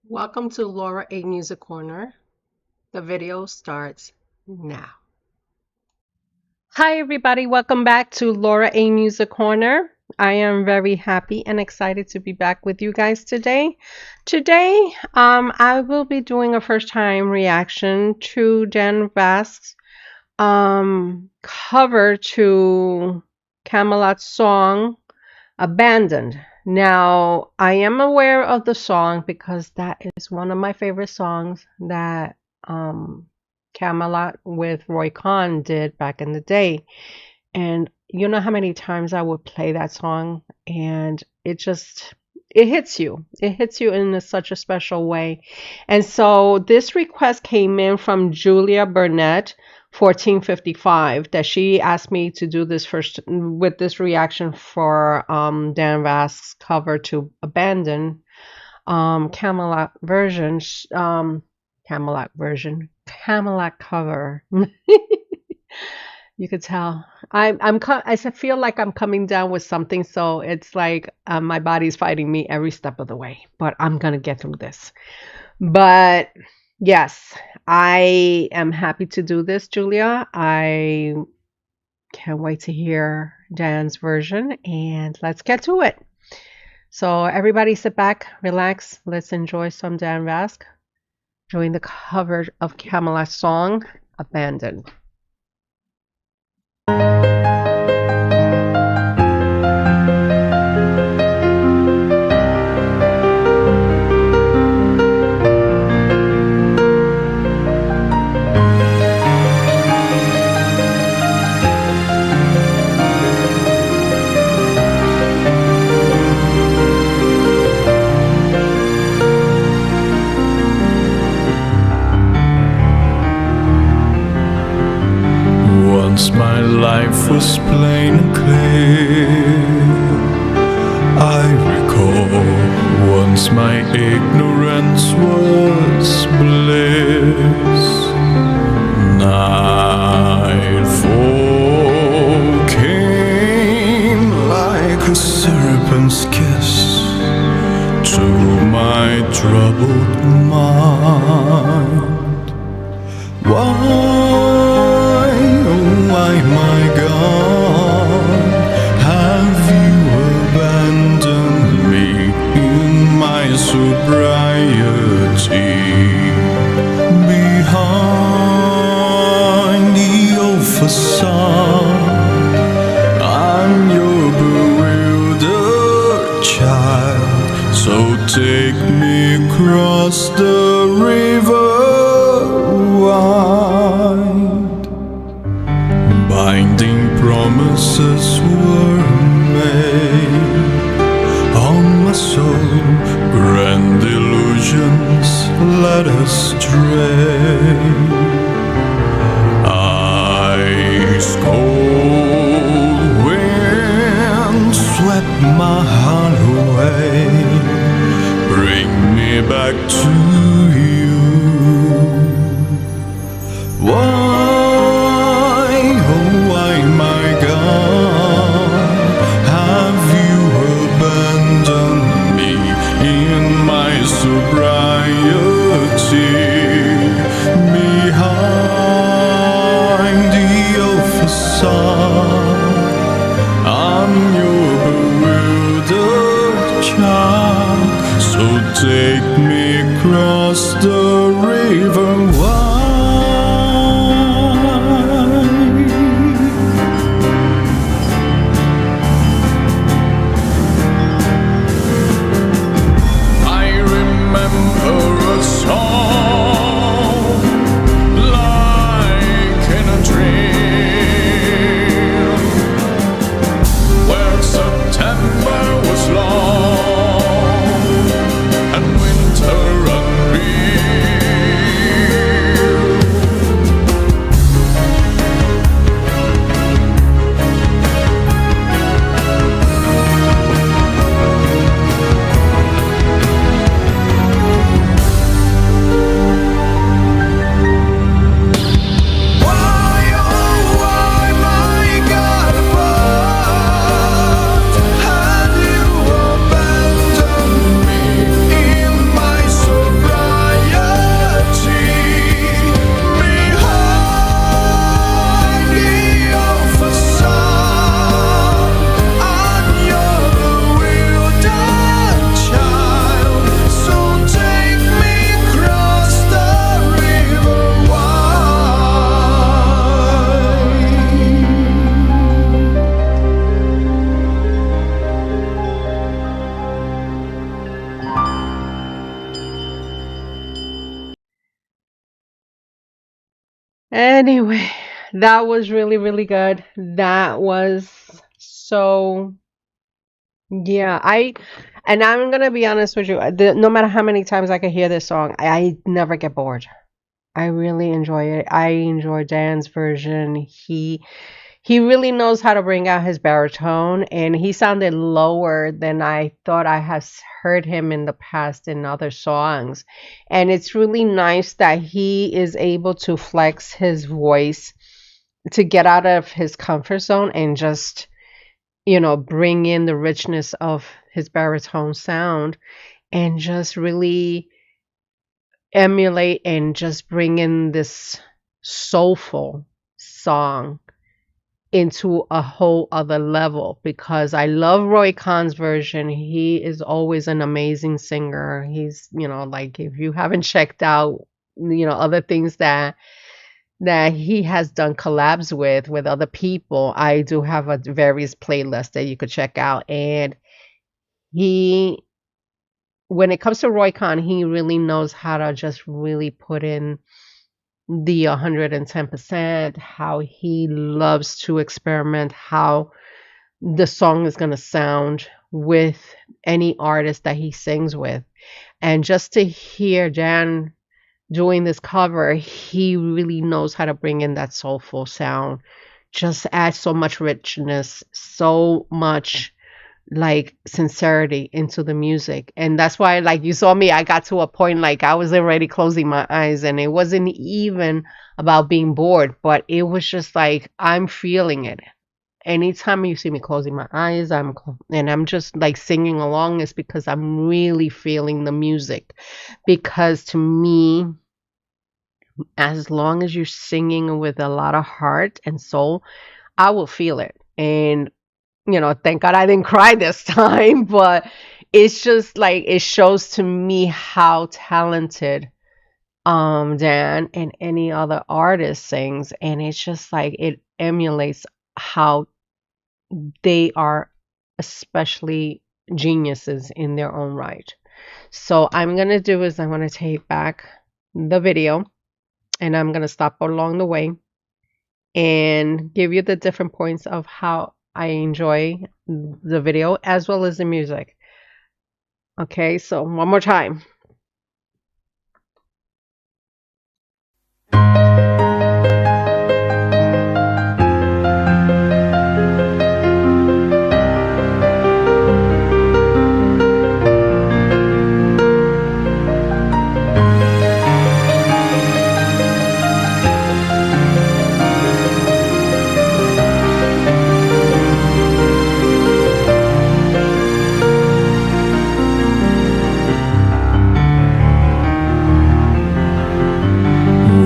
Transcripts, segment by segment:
Welcome to Laura A Music Corner. The video starts now. Hi everybody, welcome back to Laura A Music Corner. I am very happy and excited to be back with you guys today. Today, I will be doing a first time reaction to Dan Vasc's cover to Kamelot's song Abandoned. Now, I am aware of the song because that is one of my favorite songs that Kamelot with Roy Khan did back in the day. And you know how many times I would play that song and it hits you. It hits you in such a special way. And so this request came in from Julia Burnett 1455 that she asked me to do this first with this reaction for Dan Vasc's cover to Abandon Kamelot cover. You could tell I feel like I'm coming down with something, so it's like my body's fighting me every step of the way, but I'm gonna get through this. But yes, I am happy to do this, Julia. I can't wait to hear Dan's version, and let's get to it. So everybody sit back, relax, let's enjoy some Dan Vasc doing the cover of Kamelot's song, Abandoned. Once my life was plain and clear, I recall. Once my ignorance was bliss. Nightfall came like a serpent's kiss to my troubled mind. Why, my God, have you abandoned me in my sobriety? Behind the old facade, I'm your bewildered child. So take me across the river wide. Binding promises were made on my soul, grand illusions led astray. Ice cold wind swept my heart away. Bring me back to you. Why, my God, have you abandoned me in my sobriety? Behind the old facade, I'm your bewildered child. So take me across the river wide. Anyway, that was really, really good. That was so, yeah, and I'm gonna be honest with you, no matter how many times I could hear this song, I never get bored. I really enjoy it. I enjoy Dan's version. He really knows how to bring out his baritone, and he sounded lower than I thought I have heard him in the past in other songs. And it's really nice that he is able to flex his voice to get out of his comfort zone and just, bring in the richness of his baritone sound and just really emulate and just bring in this soulful song into a whole other level, because I love Roy Khan's version. He is always an amazing singer. He's, like, if you haven't checked out, other things that he has done collabs with other people, I do have a various playlist that you could check out. And he, when it comes to Roy Khan, he really knows how to just really put in the 110%, how he loves to experiment, how the song is going to sound with any artist that he sings with. And just to hear Dan doing this cover, he really knows how to bring in that soulful sound, just adds so much richness, so much like sincerity into the music. And that's why, like, you saw me, I got to a point like I was already closing my eyes, and it wasn't even about being bored, but it was just like I'm feeling it. Anytime you see me closing my eyes, I'm just like singing along, is because I'm really feeling the music. Because to me, as long as you're singing with a lot of heart and soul, I will feel it. And thank God I didn't cry this time, but it's just like it shows to me how talented Dan and any other artist sings, and it's just like it emulates how they are especially geniuses in their own right. So I'm gonna do is I'm gonna take back the video, and I'm gonna stop along the way and give you the different points of how I enjoy the video as well as the music. Okay, so one more time.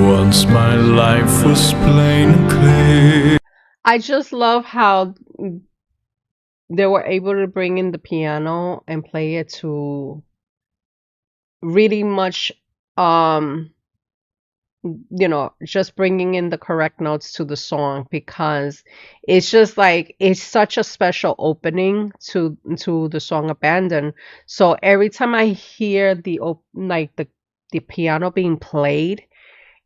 Once my life was plain and clear. I just love how they were able to bring in the piano and play it to really much just bringing in the correct notes to the song, because it's just like it's such a special opening to the song Abandon. So every time I hear the piano being played,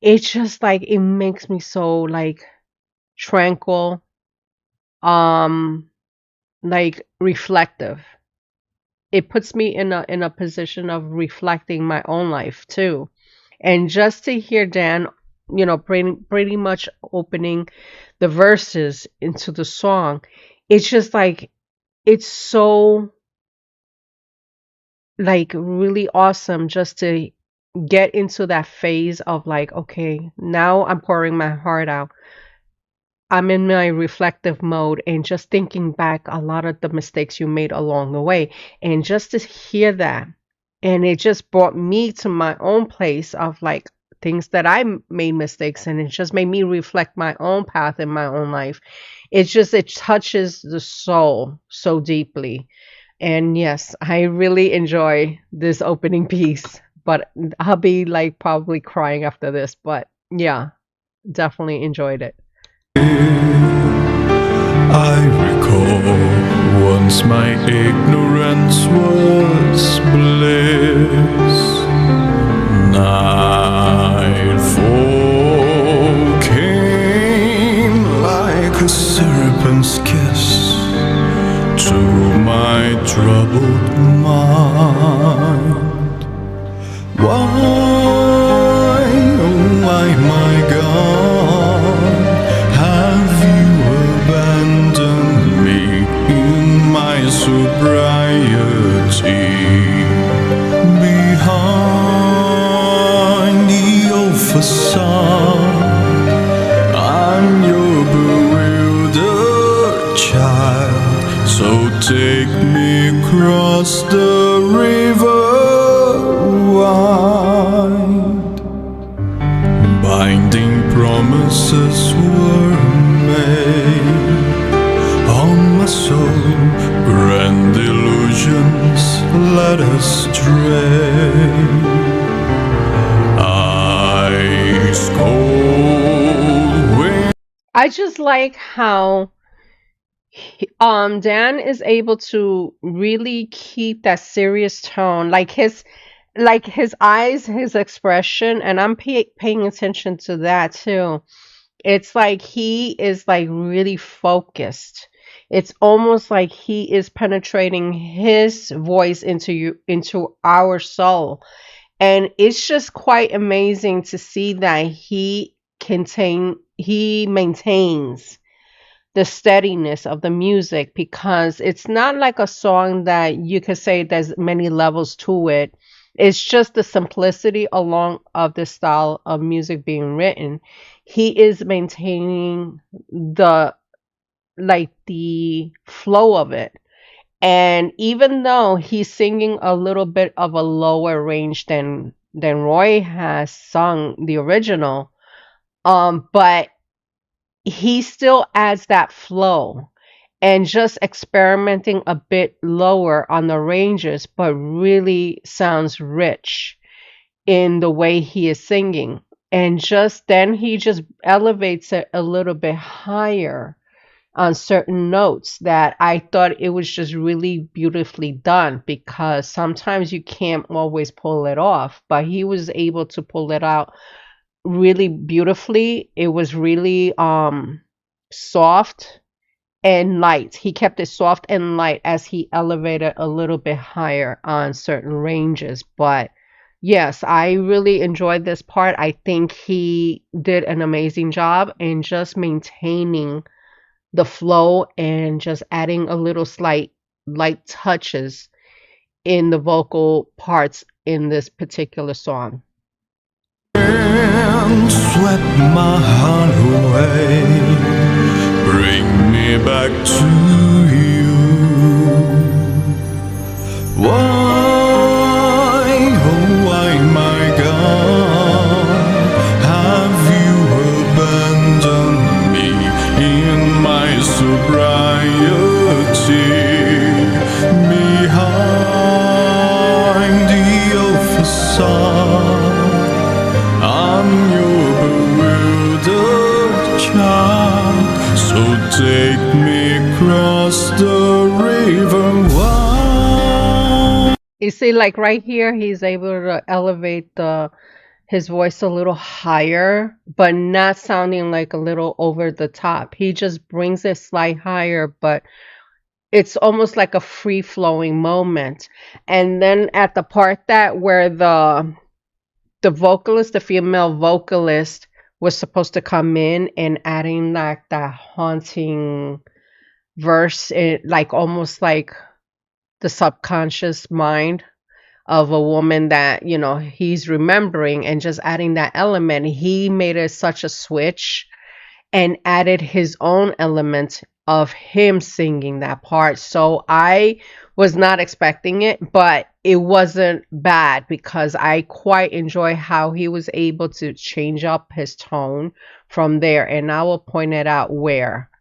it's just like it makes me so like tranquil, like reflective. It puts me in a position of reflecting my own life too. And just to hear Dan, pretty much opening the verses into the song, it's just like it's so like really awesome just to get into that phase of like, okay, now I'm pouring my heart out. I'm in my reflective mode and just thinking back a lot of the mistakes you made along the way. And just to hear that, and it just brought me to my own place of like things that I made mistakes in. It just made me reflect my own path in my own life. It touches the soul so deeply. And yes, I really enjoy this opening piece, but I'll be like probably crying after this. But yeah, definitely enjoyed it. I recall once my ignorance was bliss. Nightfall Why, oh why, my God, have you abandoned me in my sobriety? Behind the old facade, I'm your bewildered child. So take me across the river wide. Binding promises were made on my soul, grand illusions led astray. Ice cold wind. I just like how Dan is able to really keep that serious tone, like his eyes, his expression, and I'm paying attention to that too. It's like he is like really focused. It's almost like he is penetrating his voice into our soul. And it's just quite amazing to see that he maintains the steadiness of the music, because it's not like a song that you could say there's many levels to it. It's just the simplicity along of the style of music being written. He is maintaining the flow of it. And even though he's singing a little bit of a lower range than Roy has sung the original, but he still adds that flow and just experimenting a bit lower on the ranges, but really sounds rich in the way he is singing. And just then he just elevates it a little bit higher on certain notes that I thought it was just really beautifully done, because sometimes you can't always pull it off, but he was able to pull it out really beautifully. It was really soft and light. He kept it soft and light as he elevated a little bit higher on certain ranges. But yes, I really enjoyed this part. I think he did an amazing job in just maintaining the flow and just adding a little slight light touches in the vocal parts in this particular song. Swept my heart away, bring me back to you. Why, oh why, my God, have you abandoned me in my sobriety? Behind the old facade, I'm your bewildered child. So take me across the river wide. You see, like right here, he's able to elevate his voice a little higher, but not sounding like a little over the top. He just brings it slight higher, but it's almost like a free flowing moment. And then at the part that where the vocalist, the female vocalist, was supposed to come in and adding like that haunting verse, like almost like the subconscious mind of a woman that he's remembering, and just adding that element, he made it such a switch and added his own element of him singing that part. So I was not expecting it, but it wasn't bad, because I quite enjoy how he was able to change up his tone from there, and I will point it out where.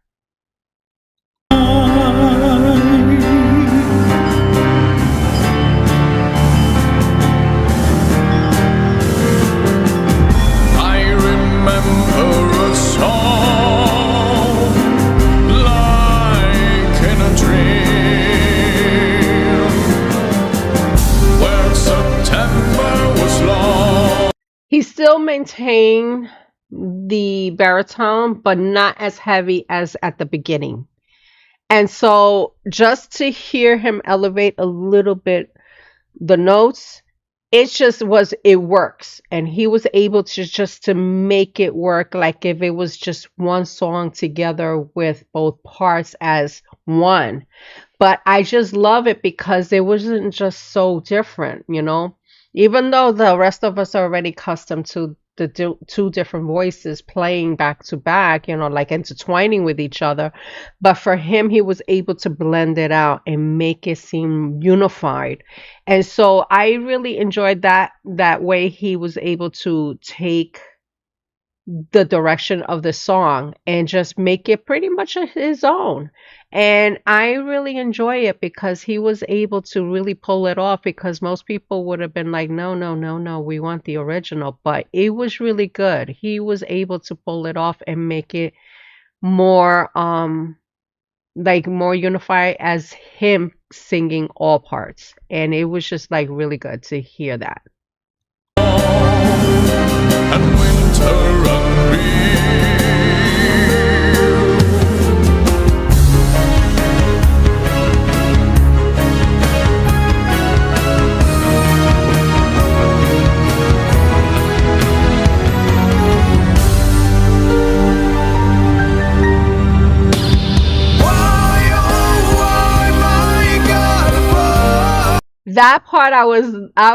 I remember a song like in a dream, where September was long. He still maintained the baritone, but not as heavy as at the beginning. And so just to hear him elevate a little bit the notes, it just was, it works, and he was able to just to make it work like if it was just one song together with both parts as one. But I just love it because it wasn't just so different, you know? Even though the rest of us are already accustomed to the two different voices playing back to back, you know, like intertwining with each other. But for him, he was able to blend it out and make it seem unified. And so I really enjoyed that way he was able to take the direction of the song and just make it pretty much his own. And I really enjoy it because he was able to really pull it off, because most people would have been like, no, no, no, no, we want the original. But it was really good. He was able to pull it off and make it more like more unified as him singing all parts. And it was just like really good to hear that. and winter That part I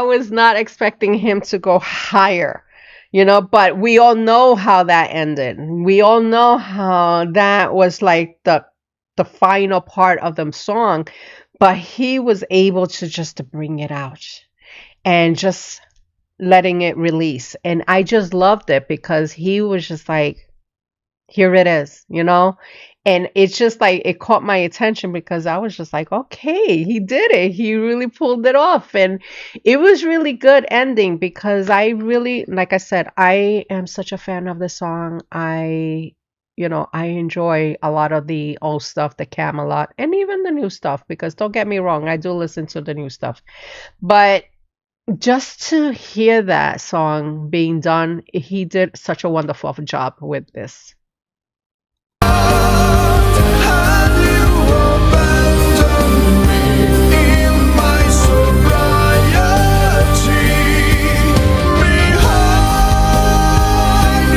was not expecting him to go higher, you know, but we all know how that ended. We all know how that was like the final part of the song, but he was able to just to bring it out and just letting it release. And I just loved it because he was just like, here it is, you know? And it's just like it caught my attention because I was just like, okay, he did it. He really pulled it off. And it was really good ending because I really, like I said, I am such a fan of the song. I enjoy a lot of the old stuff, the Kamelot, and even the new stuff, because don't get me wrong, I do listen to the new stuff. But just to hear that song being done, he did such a wonderful job with this. have you abandoned me in my sobriety? Behind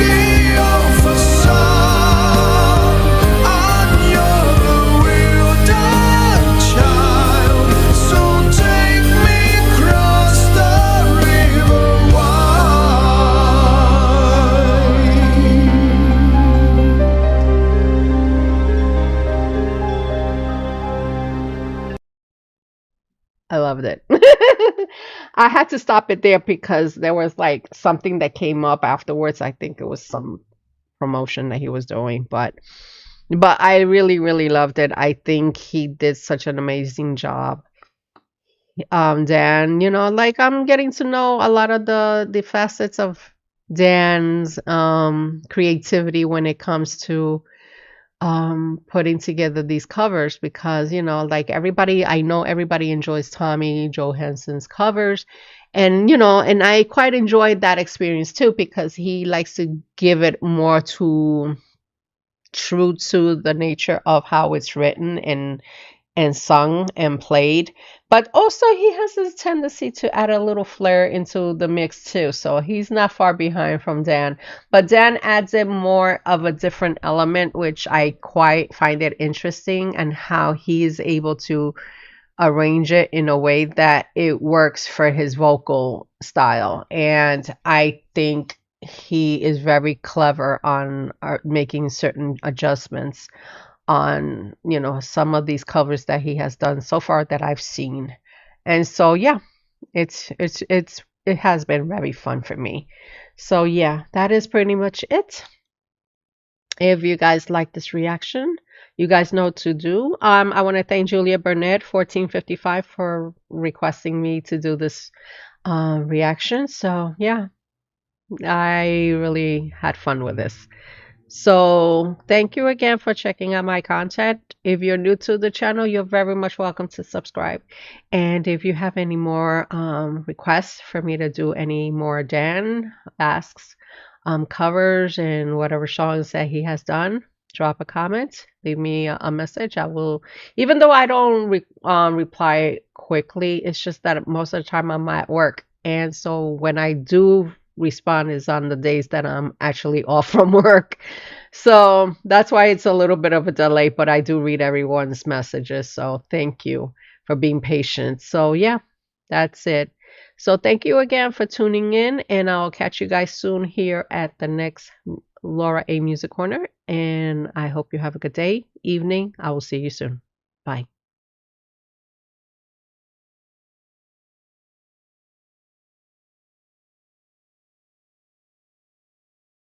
the old facade, I'm your bewildered child. So take me across the river wide. I loved it. I had to stop it there because there was like something that came up afterwards. I think it was some promotion that he was doing, but I really really loved it. I think he did such an amazing job. Dan, like I'm getting to know a lot of the facets of Dan's creativity when it comes to putting together these covers, because like everybody, I know everybody enjoys Tommy Johansson's covers, and and I quite enjoyed that experience too, because he likes to give it more to true to the nature of how it's written and sung and played. But also he has this tendency to add a little flair into the mix too. So he's not far behind from Dan. But Dan adds in more of a different element, which I quite find it interesting, and how he is able to arrange it in a way that it works for his vocal style. And I think he is very clever on making certain adjustments on some of these covers that he has done so far that I've seen. And so yeah, it has been very fun for me. So yeah, that is pretty much it. If you guys like this reaction, you guys know what to do. I want to thank Julia Burnett 1455 for requesting me to do this reaction. So yeah, I really had fun with this. So thank you again for checking out my content. If you're new to the channel, you're very much welcome to subscribe. And if you have any more requests for me to do any more Dan Vasc's covers and whatever songs that he has done, drop a comment, leave me a message. I will, even though I don't reply quickly, it's just that most of the time I'm at work And so when I do respond is on the days that I'm actually off from work. So that's why it's a little bit of a delay, but I do read everyone's messages. So thank you for being patient. So yeah, that's it. So thank you again for tuning in, and I'll catch you guys soon here at the next Laura A Music Corner. And I hope you have a good day, evening. I will see you soon. Bye.